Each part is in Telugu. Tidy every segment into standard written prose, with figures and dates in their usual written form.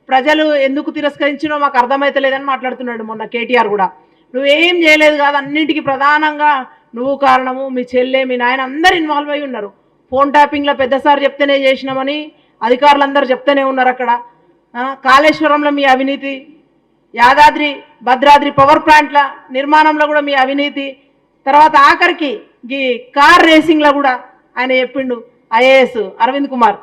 ప్రజలు ఎందుకు తిరస్కరించినో మాకు అర్థమైతలేదని మాట్లాడుతున్నాడు మొన్న కేటీఆర్ కూడా. నువ్వేం చేయలేదు కాదు, అన్నింటికి ప్రధానంగా నువ్వు కారణము, మీ చెల్లె, మీ నాయన అందరు ఇన్వాల్వ్ అయి ఉన్నారు. ఫోన్ ట్యాపింగ్లో పెద్దసారి చెప్తేనే చేసినామని అధికారులందరూ చెప్తూనే ఉన్నారు. అక్కడ కాళేశ్వరంలో మీ అవినీతి, యాదాద్రి భద్రాద్రి పవర్ ప్లాంట్ల నిర్మాణంలో కూడా మీ అవినీతి, తర్వాత ఆఖరికి ఈ కార్ రేసింగ్లో కూడా ఆయన చెప్పిండు. ఐఏఎస్ అరవింద్ కుమార్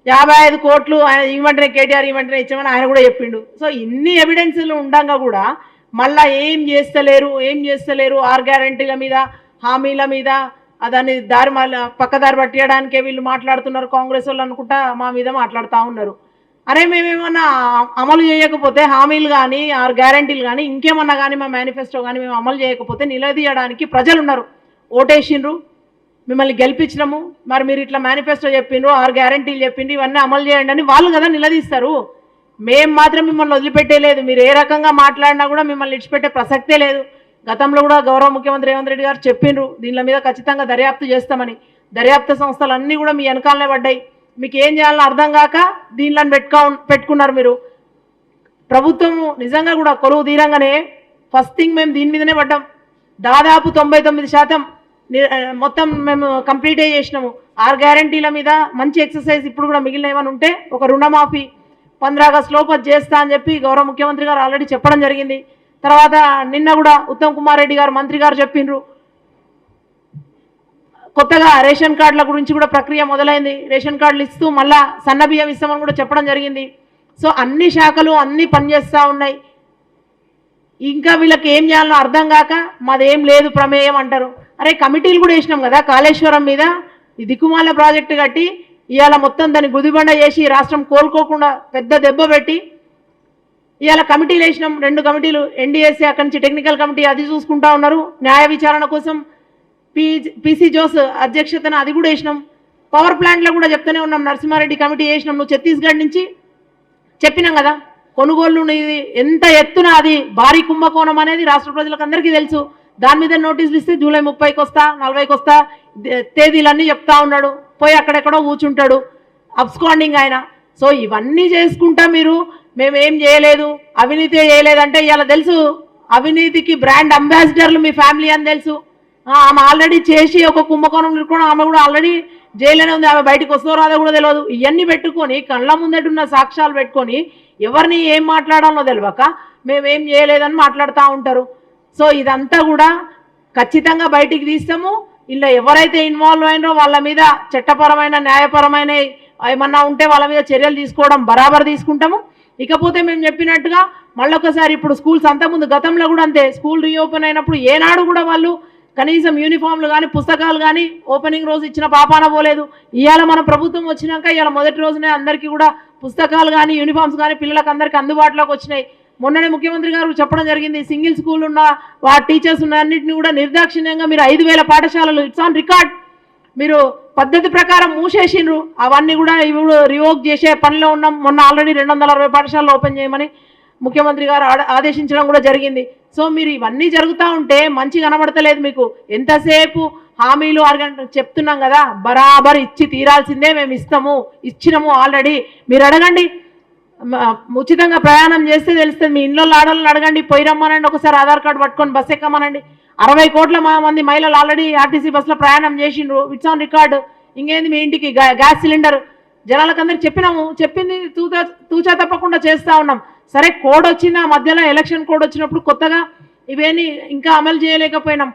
55 కోట్లు ఆయన ఇవ్వమంటే కేటీఆర్ ఇవ్వమంటే ఇచ్చామని ఆయన కూడా చెప్పిండు. సో ఇన్ని ఎవిడెన్స్లు ఉండగా కూడా మళ్ళీ ఏం చేస్తలేరు. 6 గ్యారెంటీల మీద, హామీల మీద దాన్ని పక్కదారి పట్టియడానికే వీళ్ళు మాట్లాడుతున్నారు. కాంగ్రెస్ వాళ్ళు అనుకుంటా మా మీద మాట్లాడుతూ ఉన్నారు. అరే మేమేమన్నా అమలు చేయకపోతే, హామీలు కానీ 6 గ్యారెంటీలు కానీ ఇంకేమన్నా కానీ మా మేనిఫెస్టో కానీ మేము అమలు చేయకపోతే నిలదీయడానికి ప్రజలు ఉన్నారు. ఓటేసిండ్రు, మిమ్మల్ని గెలిపించినాము, మరి మీరు ఇట్లా మేనిఫెస్టో చెప్పిండ్రు, 6 గ్యారెంటీలు చెప్పిండ్రు, ఇవన్నీ అమలు చేయండి అని వాళ్ళు కదా నిలదీస్తారు. మేము మాత్రం మిమ్మల్ని వదిలిపెట్టేలేదు. మీరు ఏ రకంగా మాట్లాడినా కూడా మిమ్మల్ని విడిచిపెట్టే ప్రసక్తే లేదు. గతంలో కూడా గౌరవ ముఖ్యమంత్రి రేవంత్ రెడ్డి గారు చెప్పిండ్రు దీని మీద ఖచ్చితంగా దర్యాప్తు చేస్తామని. దర్యాప్తు సంస్థలు అన్నీ కూడా మీ వెనకాలనే పడ్డాయి. మీకు ఏం చేయాలని అర్థం కాక దీనిలో పెట్టుకున్నారు మీరు. ప్రభుత్వము నిజంగా కూడా కొలువు తీరంగానే ఫస్ట్ థింగ్ మేము దీని మీదనే పడ్డాం. దాదాపు 99% మొత్తం మేము కంప్లీట్ చేసినాము. 6 గ్యారెంటీల మీద మంచి ఎక్సర్సైజ్. ఇప్పుడు కూడా మిగిలిన ఏమైనా ఉంటే ఒక రుణమాఫీ 15 ఆగస్టు లోపు చేస్తా అని చెప్పి గౌరవ ముఖ్యమంత్రి గారు ఆల్రెడీ చెప్పడం జరిగింది. తర్వాత నిన్న కూడా ఉత్తమ్ కుమార్ రెడ్డి గారు మంత్రి గారు చెప్పిండ్రు. కొత్తగా రేషన్ కార్డుల గురించి కూడా ప్రక్రియ మొదలైంది. రేషన్ కార్డులు ఇస్తూ మళ్ళా సన్న బియ్యం ఇస్తామని కూడా చెప్పడం జరిగింది. సో అన్ని శాఖలు అన్నీ పనిచేస్తూ ఉన్నాయి. ఇంకా వీళ్ళకి ఏం చేయాలో అర్థం కాక మాదేం లేదు ప్రమేయం అంటారు. అరే కమిటీలు కూడా వేసినాం కదా కాళేశ్వరం మీద. ఈ దిక్కుమాల ప్రాజెక్టు కట్టి ఇవాళ మొత్తం దాన్ని గుదిబండ చేసి రాష్ట్రం కోలుకోకుండా పెద్ద దెబ్బ పెట్టి ఇవాళ కమిటీలు వేసినాం. 2 కమిటీలు, ఎన్డీఎస్సీ అక్కడి నుంచి టెక్నికల్ కమిటీ అది చూసుకుంటా ఉన్నారు. న్యాయ విచారణ కోసం పీసీ జోస్ అధ్యక్షతన అది కూడా వేసినాం. పవర్ ప్లాంట్లో కూడా చెప్తూనే ఉన్నాం. నరసింహారెడ్డి కమిటీ వేసినాం. నువ్వు ఛత్తీస్గఢ్ నుంచి చెప్పినాం కదా కొనుగోలు ఇది ఎంత ఎత్తున అది భారీ కుంభకోణం అనేది రాష్ట్ర ప్రజలకు అందరికీ తెలుసు. దాని మీద నోటీసులు ఇస్తే జూలై 30కి వస్తా, 40కి వస్తా తేదీలన్నీ చెప్తా ఉన్నాడు. పోయి అక్కడెక్కడో కూర్చుంటాడు అబ్స్కాండింగ్ ఆయన. సో ఇవన్నీ చేసుకుంటా మీరు మేమేం చేయలేదు, అవినీతి చేయలేదంటే ఇవాళ తెలుసు అవినీతికి బ్రాండ్ అంబాసిడర్లు మీ ఫ్యామిలీ అని తెలుసు. ఆమె ఆల్రెడీ చేసి ఒక కుంభకోణం కూడా ఆమె కూడా ఆల్రెడీ జైల్లోనే ఉంది. ఆమె బయటకు వస్తుందో రాదో కూడా తెలియదు. ఇవన్నీ పెట్టుకొని కళ్ళ ముందటున్న సాక్ష్యాలు పెట్టుకొని ఎవరిని ఏం మాట్లాడాలో తెలియక మేమేం చేయలేదని మాట్లాడుతూ ఉంటారు. సో ఇదంతా కూడా ఖచ్చితంగా బయటికి తీస్తాము. ఇలా ఎవరైతే ఇన్వాల్వ్ అయినో వాళ్ళ మీద చట్టపరమైన న్యాయపరమైన ఏమన్నా ఉంటే వాళ్ళ మీద చర్యలు తీసుకోవడం బరాబర్ తీసుకుంటాము. ఇకపోతే మేము చెప్పినట్టుగా మళ్ళొకసారి ఇప్పుడు స్కూల్స్ అంతకుముందు గతంలో కూడా అంతే, స్కూల్ రీఓపెన్ అయినప్పుడు ఏనాడు కూడా వాళ్ళు కనీసం యూనిఫామ్లు కానీ పుస్తకాలు కానీ ఓపెనింగ్ రోజు ఇచ్చిన పాపాన పోలేదు. ఇవాళ మన ప్రభుత్వం వచ్చినాక ఇవాళ మొదటి రోజునే అందరికీ కూడా పుస్తకాలు కానీ యూనిఫామ్స్ కానీ పిల్లలకు అందరికీ అందుబాటులోకి వచ్చినాయి. మొన్ననే ముఖ్యమంత్రి గారు చెప్పడం జరిగింది. సింగిల్ స్కూల్ ఉన్న టీచర్స్ ఉన్న అన్నింటినీ కూడా నిర్దాక్షిణ్యంగా మీరు 5,000 పాఠశాలలు ఇట్స్ ఆన్ రికార్డ్ మీరు పద్ధతి ప్రకారం మూసేసిండ్రు. అవన్నీ కూడా ఇప్పుడు రివోక్ చేసే పనిలో ఉన్నాం. మొన్న ఆల్రెడీ 260 పాఠశాలలు ఓపెన్ చేయమని ముఖ్యమంత్రి గారు ఆదేశించడం కూడా జరిగింది. సో మీరు ఇవన్నీ జరుగుతూ ఉంటే మంచి కనబడతలేదు మీకు. ఎంతసేపు హామీలు చెప్తున్నాం కదా, బరాబర్ ఇచ్చి తీరాల్సిందే, మేము ఇచ్చినాము ఆల్రెడీ. మీరు అడగండి, ఉచితంగా ప్రయాణం చేస్తే తెలుస్తుంది. మీ ఇంట్లో ఆడవాళ్ళని అడగండి, పోయి రమ్మనండి, ఒకసారి ఆధార్ కార్డు పట్టుకొని బస్ ఎక్కమనండి. 60 కోట్ల మంది మహిళలు ఆల్రెడీ ఆర్టీసీ బస్సులో ప్రయాణం చేసిండ్రు. It's on record. ఇంకేంది మీ ఇంటికి గ్యాస్ సిలిండర్ జనాలకందరికి చెప్పినాము. చెప్పింది తూచా తప్పకుండా చేస్తూ ఉన్నాం. సరే కోడ్ వచ్చింది, ఆ మధ్యలో ఎలక్షన్ కోడ్ వచ్చినప్పుడు కొత్తగా ఇవేని ఇంకా అమలు చేయలేకపోయినాం.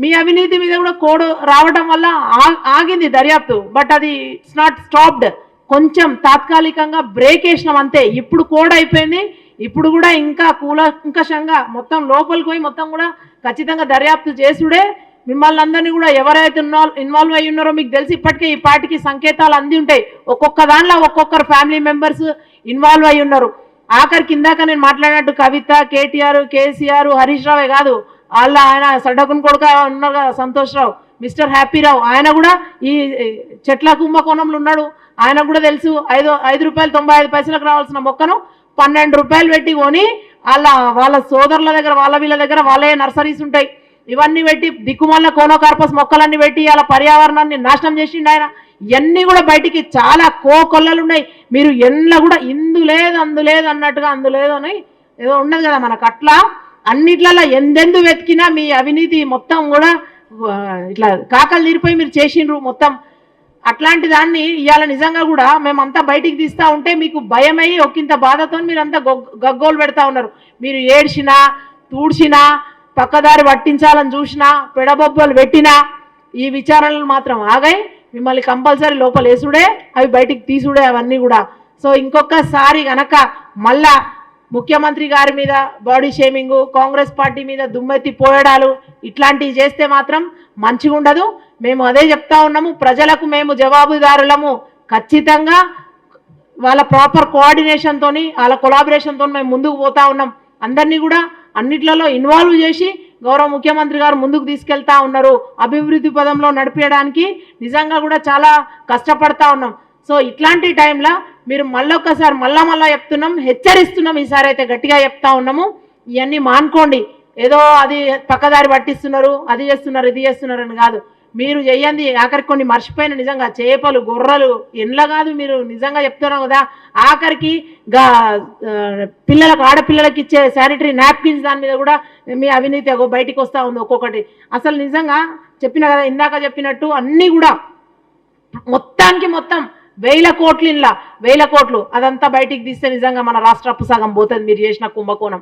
మీ అవినీతి మీద కూడా కోడ్ రావడం వల్ల ఆగింది దర్యాప్తు. బట్ అది ఇట్స్ నాట్ స్టాప్డ్. కొంచెం తాత్కాలికంగా బ్రేక్ వేసినాం అంతే. ఇప్పుడు కోడ్ అయిపోయింది. ఇప్పుడు కూడా ఇంకా కూలంకషంగా మొత్తం లోపలికి పోయి మొత్తం కూడా ఖచ్చితంగా దర్యాప్తు చేసుడే. మిమ్మల్ని అందరినీ కూడా ఎవరైతే ఇన్వాల్వ్ అయ్యి ఉన్నారో మీకు తెలిసి ఇప్పటికే ఈ పార్టీకి సంకేతాలు అంది ఉంటాయి. ఒక్కొక్క దానిలో ఒక్కొక్కరు ఫ్యామిలీ మెంబర్స్ ఇన్వాల్వ్ అయ్యి ఉన్నారు. ఆఖరి కిందాక నేను మాట్లాడినట్టు కవిత, కేటీఆర్, కేసీఆర్, హరీష్ రావే కాదు, ఆయన సడ్డకుని కొడుక ఉన్నారు కదా సంతోష్ రావు, మిస్టర్ హ్యాపీరావు, ఆయన కూడా ఈ చెట్ల కుంభకోణంలో ఉన్నాడు. ఆయన కూడా తెలుసు. 5 రూపాయలు 95 పైసలకు రావాల్సిన మొక్కను 12 రూపాయలు పెట్టి కొని వాళ్ళ సోదరుల దగ్గర వీళ్ళ దగ్గర వాళ్ళే నర్సరీస్ ఉంటాయి. ఇవన్నీ పెట్టి దిక్కుమాల కోనోకార్పస్ మొక్కలన్నీ పెట్టి అలా పర్యావరణాన్ని నాశనం చేసిండు ఆయన. ఇవన్నీ కూడా బయటికి చాలా కోకొల్లలు ఉన్నాయి. మీరు ఎన్న కూడా ఇందు లేదు అందు లేదు అన్నట్టుగా అందు లేదు అని ఏదో ఉన్నది కదా మనకు. అట్లా అన్నిట్లలో ఎందెందు వెతికినా మీ అవినీతి మొత్తం కూడా ఇట్లా కాకలు తీరిపోయి మీరు చేసిండ్రు మొత్తం. అట్లాంటి దాన్ని ఇవాళ నిజంగా కూడా మేమంతా బయటికి తీస్తూ ఉంటే మీకు భయమై ఒకంత బాధతో మీరంతా గగ్గోలు పెడతా ఉన్నారు. మీరు ఏడ్చినా తూడ్చినా పక్కదారి పట్టించాలని చూసినా పెడబొబ్బలు పెట్టినా ఈ విచారణలు మాత్రం ఆగాయి. మిమ్మల్ని కంపల్సరీ లోపల వేసుడే, అవి బయటికి తీసుడే అవన్నీ కూడా. సో ఇంకొకసారి గనక మళ్ళా ముఖ్యమంత్రి గారి మీద బాడీ షేమింగ్, కాంగ్రెస్ పార్టీ మీద దుమ్మెత్తి పోయడాలు ఇట్లాంటివి చేస్తే మాత్రం మంచిగా ఉండదు. మేము అదే చెప్తా ఉన్నాము, ప్రజలకు మేము జవాబుదారులము. ఖచ్చితంగా వాళ్ళ ప్రాపర్ కోఆర్డినేషన్తో వాళ్ళ కొలాబరేషన్తో మేము ముందుకు పోతా ఉన్నాం. అందరినీ కూడా అన్నిట్లలో ఇన్వాల్వ్ చేసి గౌరవ ముఖ్యమంత్రి గారు ముందుకు తీసుకెళ్తా ఉన్నారు. అభివృద్ధి పదంలో నడిపేయడానికి నిజంగా కూడా చాలా కష్టపడతా ఉన్నాం. సో ఇట్లాంటి టైంలో మీరు మళ్ళొక్కసారి మళ్ళా చెప్తున్నాం, హెచ్చరిస్తున్నాం. ఈసారి అయితే గట్టిగా చెప్తా ఉన్నాము, ఇవన్నీ మానుకోండి. ఏదో అది పక్కదారి పట్టిస్తున్నారు, అది చేస్తున్నారు, ఇది చేస్తున్నారు అని కాదు. మీరు చెయ్యండి. ఆఖరికి కొన్ని మర్చిపోయిన నిజంగా చేపలు గొర్రెలు ఎండ్ల కాదు, మీరు నిజంగా చెప్తున్నాం కదా. ఆఖరికి పిల్లలకు ఆడపిల్లలకి ఇచ్చే శానిటరీ నాప్కిన్స్ దాని మీద కూడా మీ అవినీతి బయటికి వస్తూ ఉంది ఒక్కొక్కటి. అసలు నిజంగా చెప్పిన కదా, ఇందాక చెప్పినట్టు అన్నీ కూడా మొత్తానికి మొత్తం 1000 కోట్లు, 1000 కోట్లు అదంతా బయటికి తీస్తే నిజంగా మన రాష్ట్ర అప్పు సగం పోతుంది మీరు చేసిన కుంభకోణం.